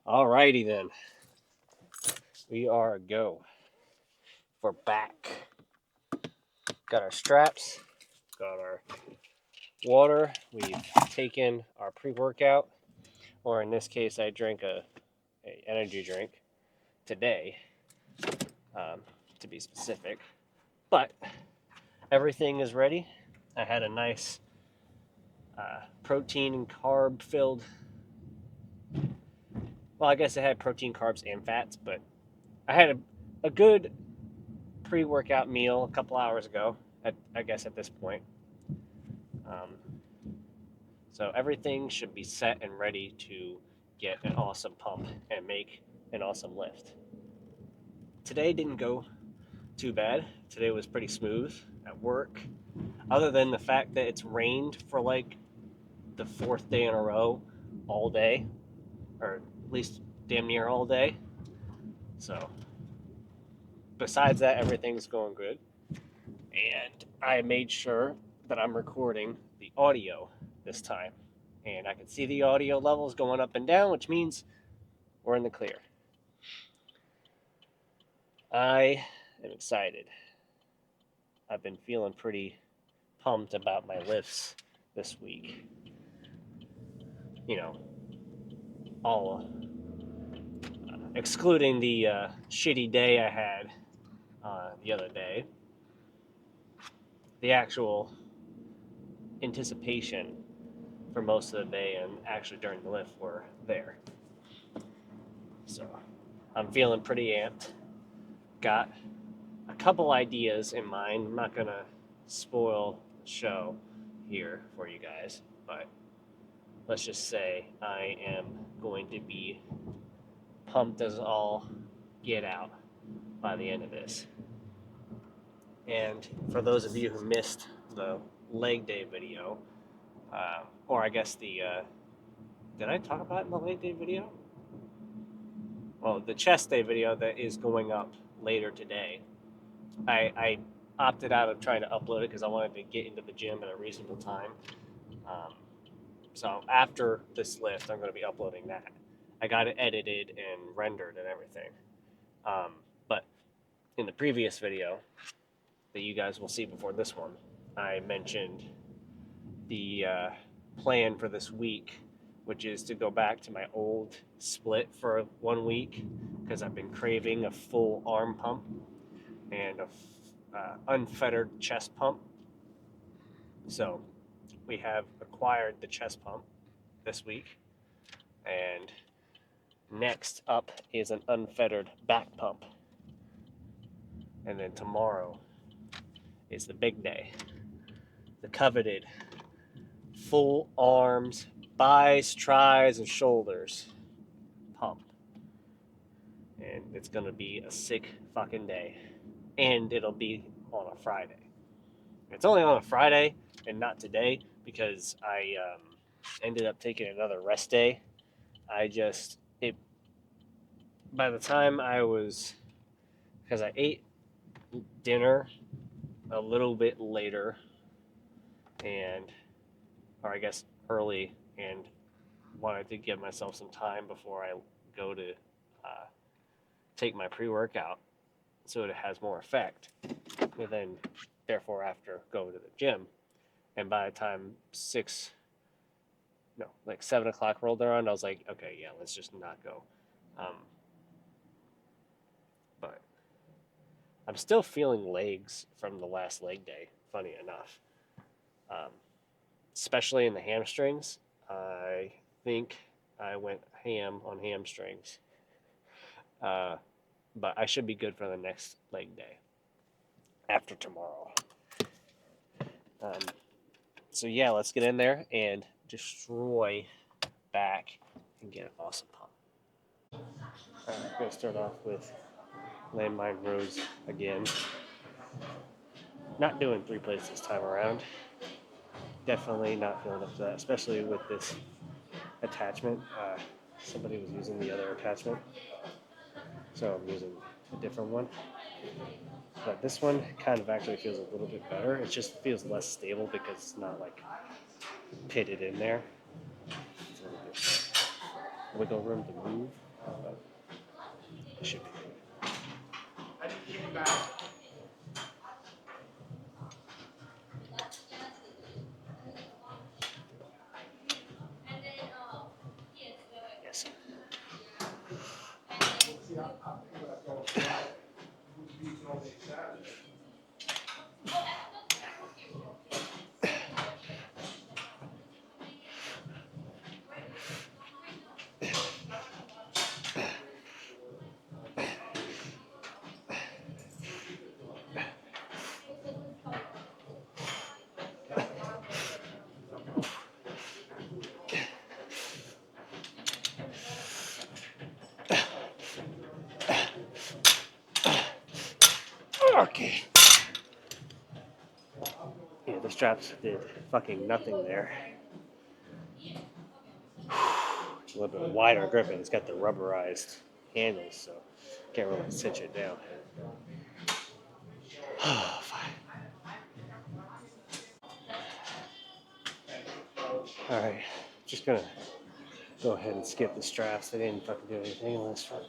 Alrighty then. We are a go. We're back. Got our straps, got our water. We've taken our pre-workout, or in this case, I drank a energy drink today, um, to be specific. But everything is ready. I had a nice protein and carb filled. Well, I guess it had protein, carbs, and fats, but I had a good pre-workout meal a couple hours ago. I guess at this point. Um, So everything should be set and ready to get an awesome pump and make an awesome lift. Today didn't go too bad. Today was pretty smooth at work, other than the fact that it's rained for like the fourth day in a row all day, or at least damn near all day. So, besides that, everything's going good. And I made sure that I'm recording the audio this time. And I can see the audio levels going up and down, which means we're in the clear. I am excited. I've been feeling pretty pumped about my lifts this week. You know, all excluding the shitty day I had the other day. The actual anticipation for most of the day and actually during the lift were there. So I'm feeling pretty amped. Got a couple ideas in mind. I'm not gonna spoil the show here for you guys, but let's just say I am going to be pumped as all get out by the end of this. And for those of you who missed the leg day video, or I guess did I talk about it in the leg day video? Well, the chest day video that is going up later today. I opted out of trying to upload it because I wanted to get into the gym at a reasonable time. Um, so after this lift, I'm going to be uploading that. I got it edited and rendered and everything. But in the previous video that you guys will see before this one, I mentioned the plan for this week, which is to go back to my old split for 1 week because I've been craving a full arm pump and a unfettered chest pump. So we have acquired the chest pump this week, and next up is an unfettered back pump. And then tomorrow is the big day, the coveted full arms, buys, tries, and shoulders pump. And it's going to be a sick fucking day. And it'll be on a Friday. It's only on a Friday and not today because I ended up taking another rest day. By the time because I ate dinner a little bit later or I guess early, and wanted to give myself some time before I go to take my pre-workout so it has more effect. And then, therefore, after go to the gym. And by the time 7 o'clock rolled around, I was like, okay, yeah, let's just not go. But I'm still feeling legs from the last leg day, funny enough. Especially in the hamstrings. I think I went ham on hamstrings. But I should be good for the next leg day after tomorrow. So yeah, let's get in there and destroy back and get an awesome pump. All right, I'm going to start off with landmine rows again. Not doing 3 plates this time around. Definitely not feeling up to that, especially with this attachment. Somebody was using the other attachment, so I'm using a different one. But this one kind of actually feels a little bit better. It just feels less stable because it's not like pitted in there. It's a little bit wiggle room to move. Should be. I didn't give you back. Yes. Okay. Yeah, the straps did fucking nothing there. A little bit wider grip, and it's got the rubberized handles, so can't really cinch it down. Fine. All right, just gonna go ahead and skip the straps. They didn't fucking do anything on this front.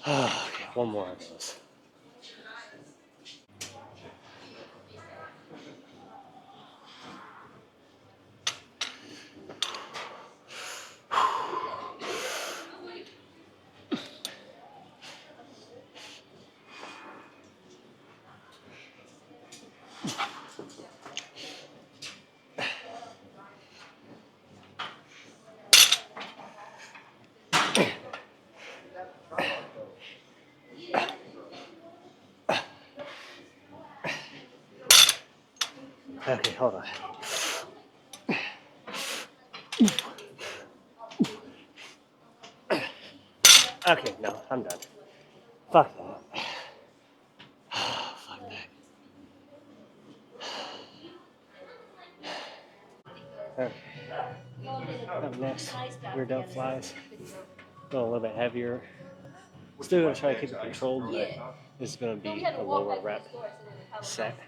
Okay, one more of those. Okay, hold on. Okay, no, I'm done. Fuck that. Fuck that. Okay. Up next, rear delt flies. Go a little bit heavier. Still gonna try to keep it controlled, but this is gonna be a lower rep set.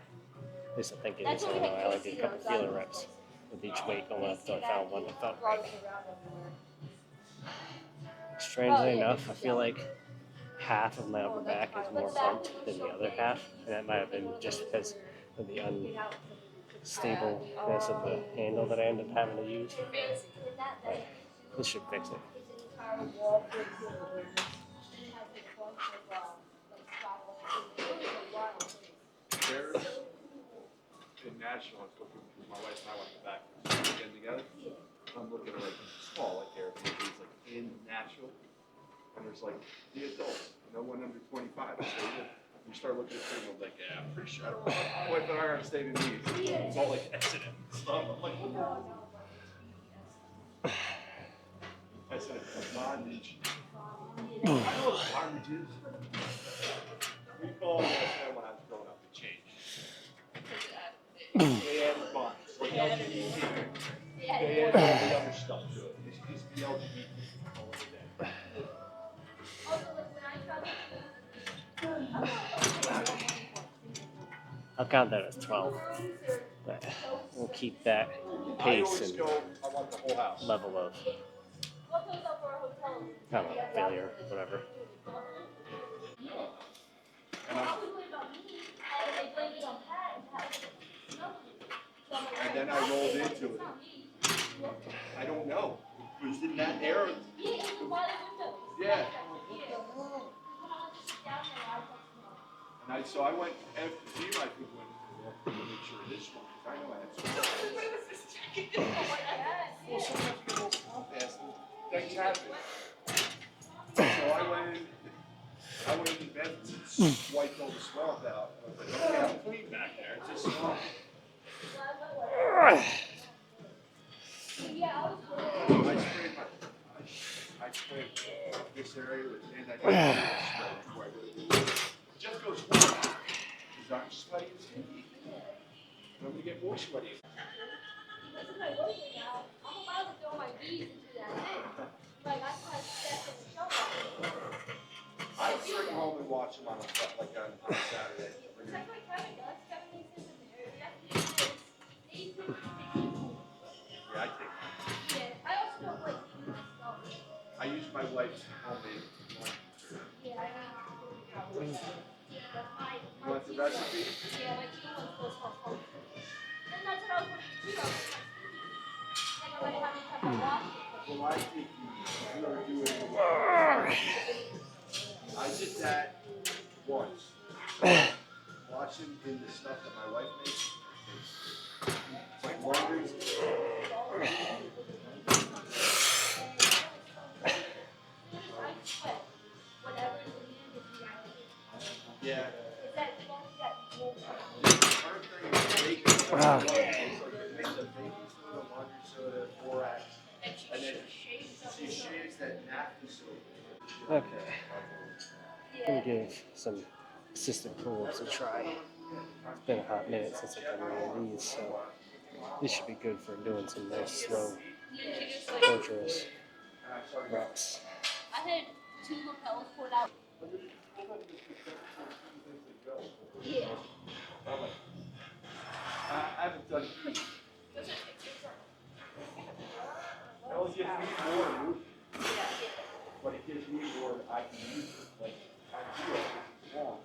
At least I think it is. I don't know. I only did a couple feeler reps with each weight going up until I found one that felt right. Strangely enough, I feel like half of my upper back is more pumped than the other half, and that might have been just because of the unstableness of the handle that I ended up having to use. But this should fix it. There's in Nashville, I was looking, my wife and I went back again together. I'm looking at like small, like Airbnbs, like in Nashville, and there's like the adults, no one under 25. So you start looking at things, I'm like, yeah, I'm pretty sure. My wife and I are staying in these. It's all like Exodus stuff. I'm like, I said, bondage. I know what bondage is. We call it when I was growing up, it changed. They added bondage, like LGBT. They added all the other stuff to it. It used to be LGBT all over there. I'll count that as 12, but we'll keep that pace and I want the whole house. level of, I don't know, failure, whatever. And then I rolled into it. I don't know. It was in that era. Yeah. And so I went after you, I think, went to make sure this one, because I know I had some. Well, sometimes you get a little small fast and things happen. So I I sprayed this area with anti-bacterial spray before I go to the It just goes one because I'm sweaty and sticky. I'm gonna get more sweaty. Because of my working out, I'm allowed to throw my bees into that thing. Like I kind of step in the shovel. I bring home and watch them on a Saturday. It's like my Kevin does. Kevin makes this in there. We have to do this. 8:50. Yeah, I take. Yeah, I also don't like doing this stuff. I use my wife's homemade laundry detergent. Yeah, I mean, You want the recipe? yeah, my team one's supposed to help. And that's what I was working too. I was like, I might have to have my wash it. Well, I think you are doing it. I did that once. Watching in the stuff that my wife makes. It's like laundry. Yeah. She shaves that napkin soap. Okay. I'm gonna give some assistant pull-ups a try. It's been a hot minute since I've done one of these, so this should be good for doing some nice, slow, torturous reps. I had 2 lapels pulled out. Yeah. I haven't done it. It gives me more room, but it gives me more I can use it. Like I do it long.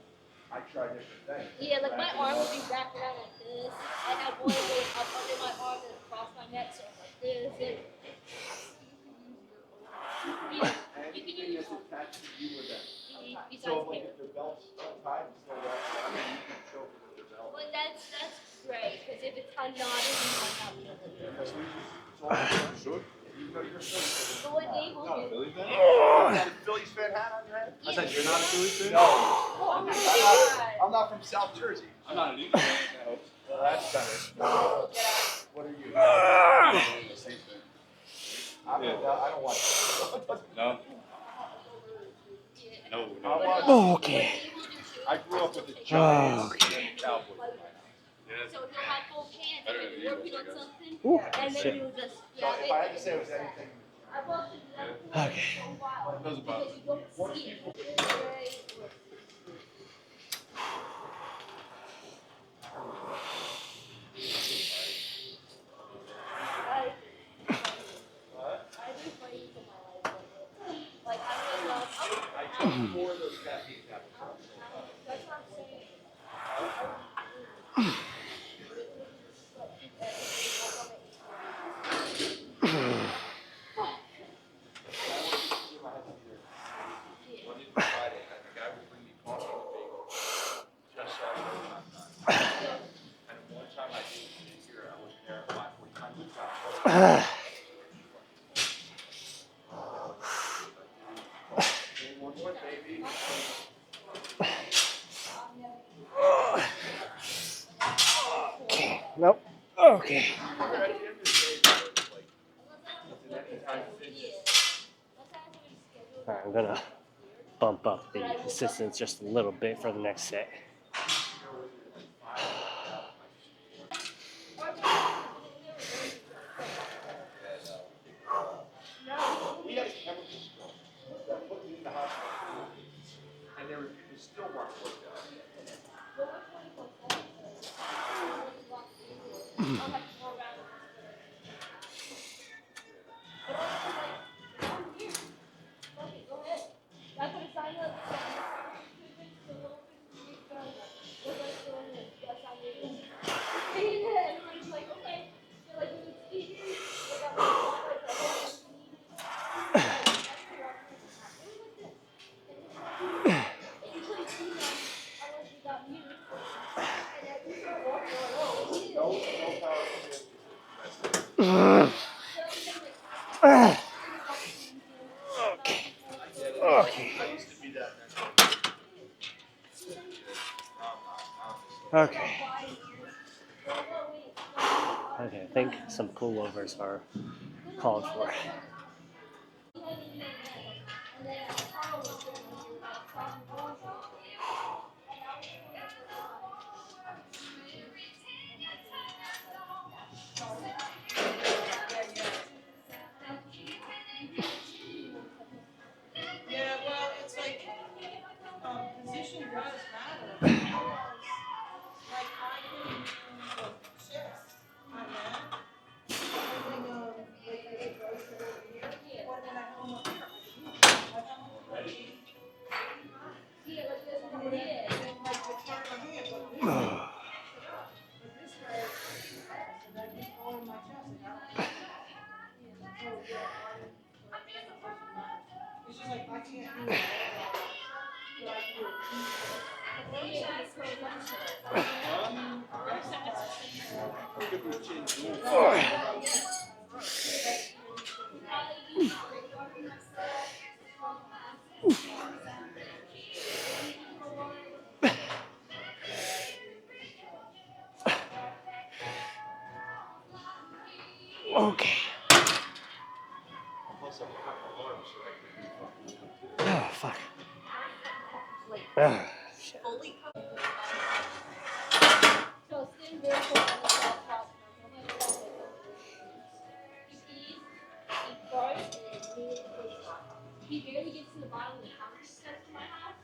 I try different things. Yeah, like my arm would be wrapped around like this. I have one way up under my arm and across my neck, so like this. You can use Anything that's attached to you with that. besides So like hair. if the belt's untied and still wrapped around, you can choke it with the belt. But that's great, because if it's unknotted, you might not be able to do it. Because we it's all good. Even though you're a Phillies fan. But what they will do. Phillies fan? You got a Phillies fan hat on your head? I said you're not a Phillies fan? No. Oh my god. I'm not from South Jersey. I'm not an Eagles fan. No. Well, that's better. What are you? I don't watch it. No. No. Okay. I grew up with the Giants Okay. and the Cowboys. So he'll have both hands and he'll be working on something. Ooh, And then shit. he'll just, So if I had to say it was anything, I walked into that Okay. for a while. it doesn't bother Because you don't see it. I've been fighting for my life. Like, I took 4 of those caffeine tablets. that's what I'm saying. Monday to Friday, and the guy would bring me coffee and a bagel. Just so I know. And one time I did it here, I was there at 5:45. One more, baby. Okay. Nope. Okay. At the end of the day, it's like, anytime you finish. Alright, I'm gonna bump up the assistance just a little bit for the next set. He had a chemical spill that put me in the hospital. And they still weren't worked out. Okay. Okay. I used to be that. Okay. Okay, I think some pullovers are called for. Yeah, well, it's like, position does matter, because, like, I can do shifts on that. Everything, like, I get groceries over here, or then I come up here. I come up here. And then, like, the turn my hand, but this way, but this way, and I just go in my chest, and I don't. So, yeah, it's just like, I can't do it. But I can do it. Okay. Plus, I'm hot arms, so that could be fucking. Oh, fuck. Ah, shit. So it's still very cool. He barely gets to the bottom of the concrete steps in my house,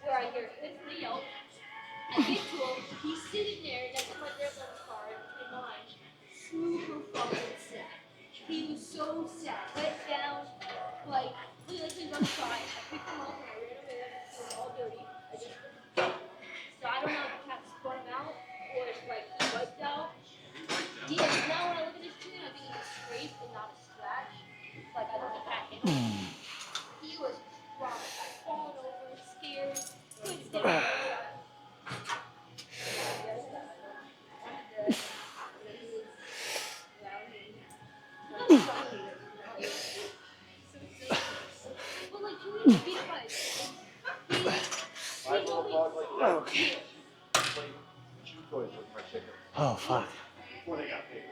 where I hear Tiffany yelp. I get to him, he's sitting there next to my grandmother's car in mine, super fucking sad. He was so sad, head down, like he's on the side. I picked him up and I ran away with him, he was all dirty. So I don't know if the cat spun him out or if like he wiped out. Yeah, now when I look at his chin, I think it's a scrape and not a scratch. Like I think the cat hit him. He was traumatized, falling over, scared, couldn't stay up. But like he was beat by My little dog like that. Okay. Played chew toys with my chicken. Oh, fuck. Before they got big.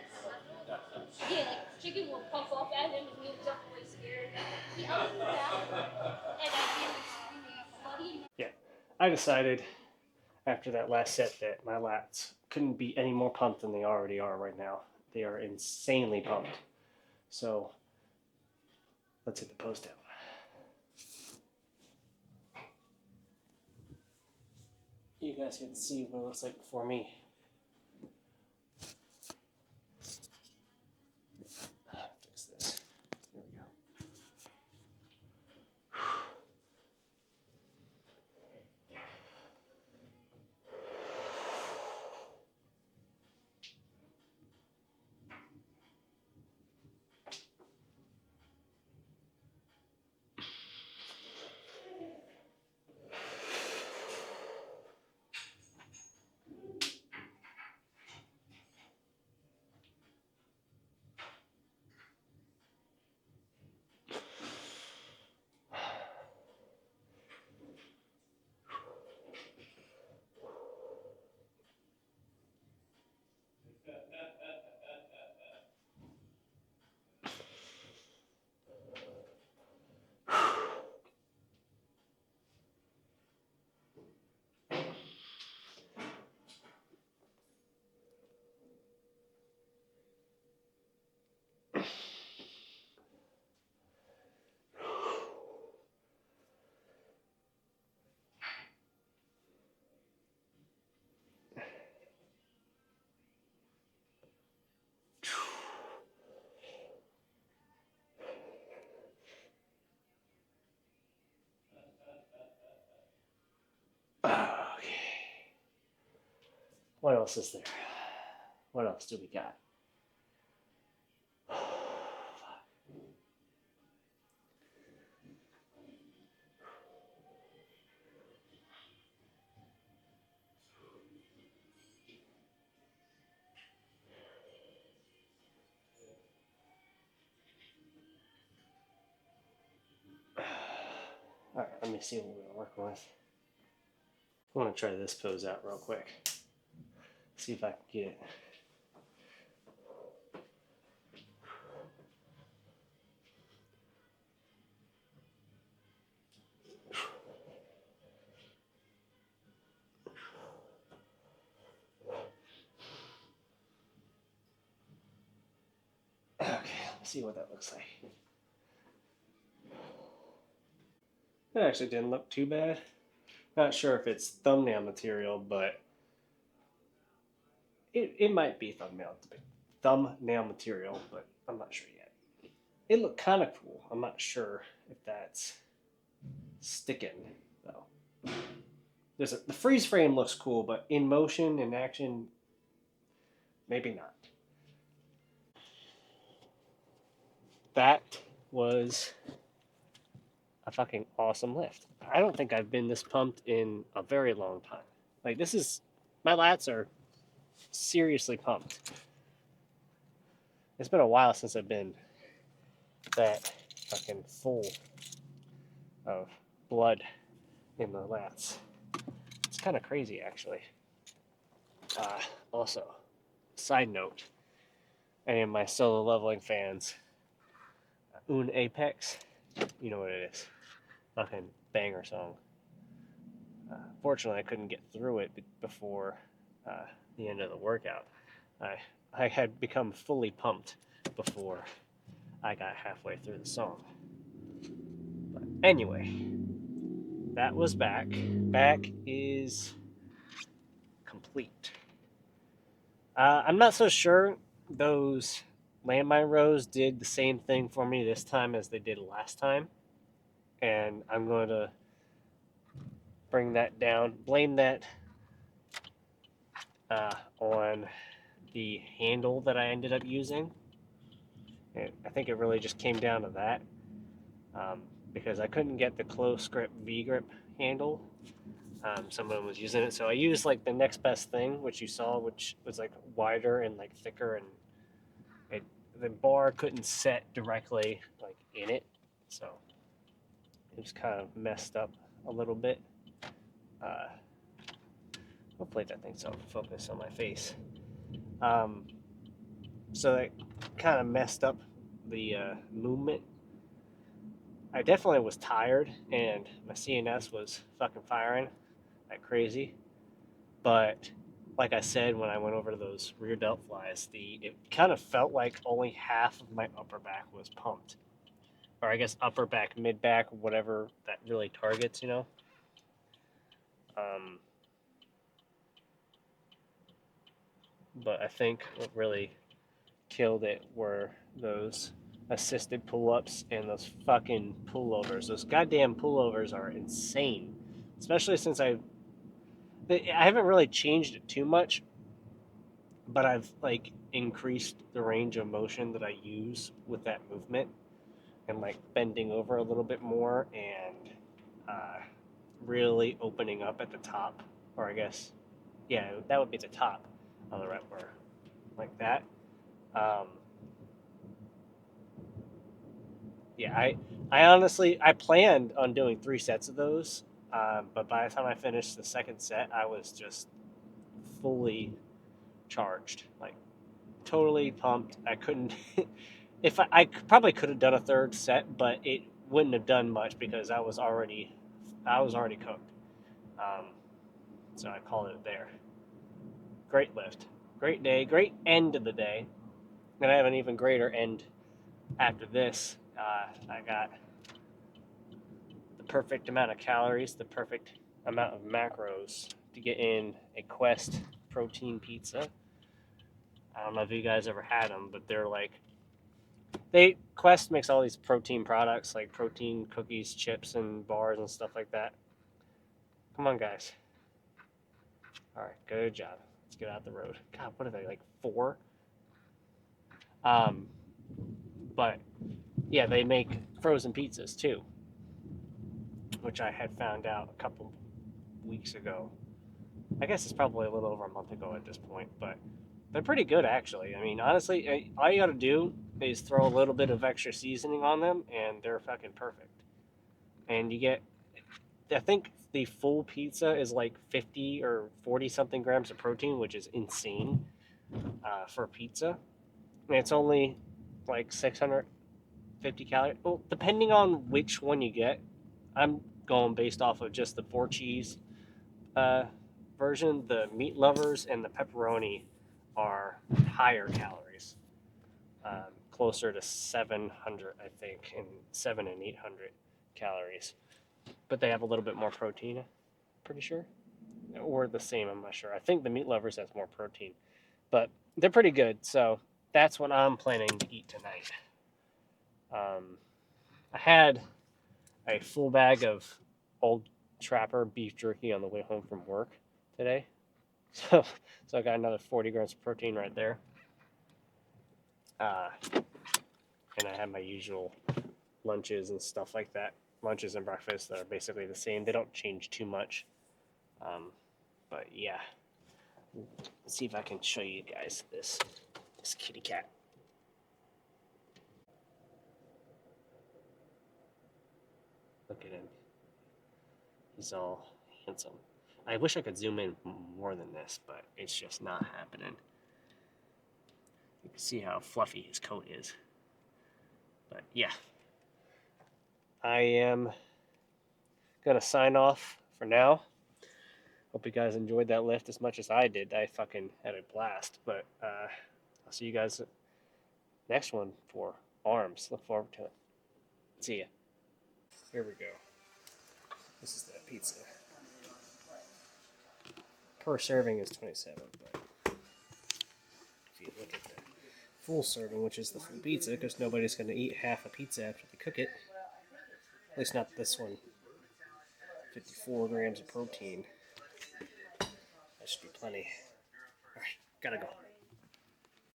yeah, like chicken will puff off at him and he'll jump away scared. He yells in the back and I hear him screaming, bloody. Yeah. I decided after that last set that my lats couldn't be any more pumped than they already are right now. They are insanely pumped. So let's hit the post down. You guys get to see what it looks like before me. Fix this. There we go. Okay. What else is there? What else do we got? Alright, let me see what we're working with. I want to try this pose out real quick. See if I can get it. see what that looks like. It actually didn't look too bad. Not sure if it's thumbnail material, but it might be thumbnail material, but I'm not sure yet. It looked kind of cool. I'm not sure if that's sticking though. The freeze frame looks cool, but in motion and action, maybe not. That was a fucking awesome lift. I don't think I've been this pumped in a very long time. Like this is my lats are seriously pumped. It's been a while since I've been that fucking full of blood in the lats. It's kind of crazy, actually. Also, side note, any of my solo leveling fans, Un Apex, you know what it is. Fucking banger song. Fortunately, I couldn't get through it before the end of the workout. I had become fully pumped before I got halfway through the song. But anyway, that was back. Back is complete. I'm not so sure those landmine rows did the same thing for me this time as they did last time. And I'm going to bring that down, blame that on the handle that I ended up using. And I think it really just came down to that because I couldn't get the close grip V-grip handle. Someone was using it, so I used like the next best thing, which you saw, which was like wider and like thicker, and the bar couldn't set directly like in it, so it was kind of messed up a little bit. Hopefully that thing's focus on my face. So it kind of messed up the movement. I definitely was tired, and my CNS was fucking firing like crazy. But like I said, when I went over to those rear delt flies, it kind of felt like only half of my upper back was pumped. Or I guess upper back, mid back, whatever that really targets, you know. But I think what really killed it were those assisted pull-ups and those fucking pullovers. Those goddamn pullovers are insane, especially since I haven't really changed it too much, but I've like increased the range of motion that I use with that movement and like bending over a little bit more and really opening up at the top, or I guess, yeah, that would be the top of the rep bar, like that. Yeah, I honestly, I planned on doing 3 sets of those, but by the time I finished the second set, I was just fully charged, like totally pumped. I couldn't, if I probably could have done a third set, but it wouldn't have done much because I was already cooked. So I called it there. Great lift, great day, great end of the day, and I have an even greater end after this. I got the perfect amount of calories, the perfect amount of macros to get in a Quest protein pizza. I don't know if you guys ever had them, but they're like, Quest makes all these protein products like protein cookies, chips, and bars and stuff like that. Come on, guys. All right, good job. Let's get out the road. God, what are they, like 4? But yeah, they make frozen pizzas too, which I had found out a couple weeks ago. I guess it's probably a little over a month ago at this point, but they're pretty good actually. I mean, honestly, all you got to do is throw a little bit of extra seasoning on them, and they're fucking perfect. And you get, I think the full pizza is like 50 or 40 something grams of protein, which is insane for pizza. And it's only like 650 calories. Well, depending on which one you get, I'm going based off of just the 4 cheese version. The meat lovers and the pepperoni are higher calories. closer to 700, I think, and 7 and 800 calories. But they have a little bit more protein, pretty sure, or the same. I'm not sure. I think the meat lovers has more protein, but they're pretty good. So that's what I'm planning to eat tonight. I had a full bag of Old Trapper beef jerky on the way home from work today. So I got another 40 grams of protein right there. And I have my usual lunches and stuff like that. Lunches and breakfasts that are basically the same. They don't change too much. But yeah. Let's see if I can show you guys this kitty cat. Look at him. He's all handsome. I wish I could zoom in more than this, but it's just not happening. You can see how fluffy his coat is. But yeah. I am gonna sign off for now. Hope you guys enjoyed that lift as much as I did. I fucking had a blast. But I'll see you guys next one for arms. Look forward to it. See ya. Here we go. This is the pizza. Per serving is 27, but if you look at the full serving, which is the full pizza, because nobody's going to eat half a pizza after they cook it. At least not this one. 54 grams of protein. That should be plenty. Alright, gotta go.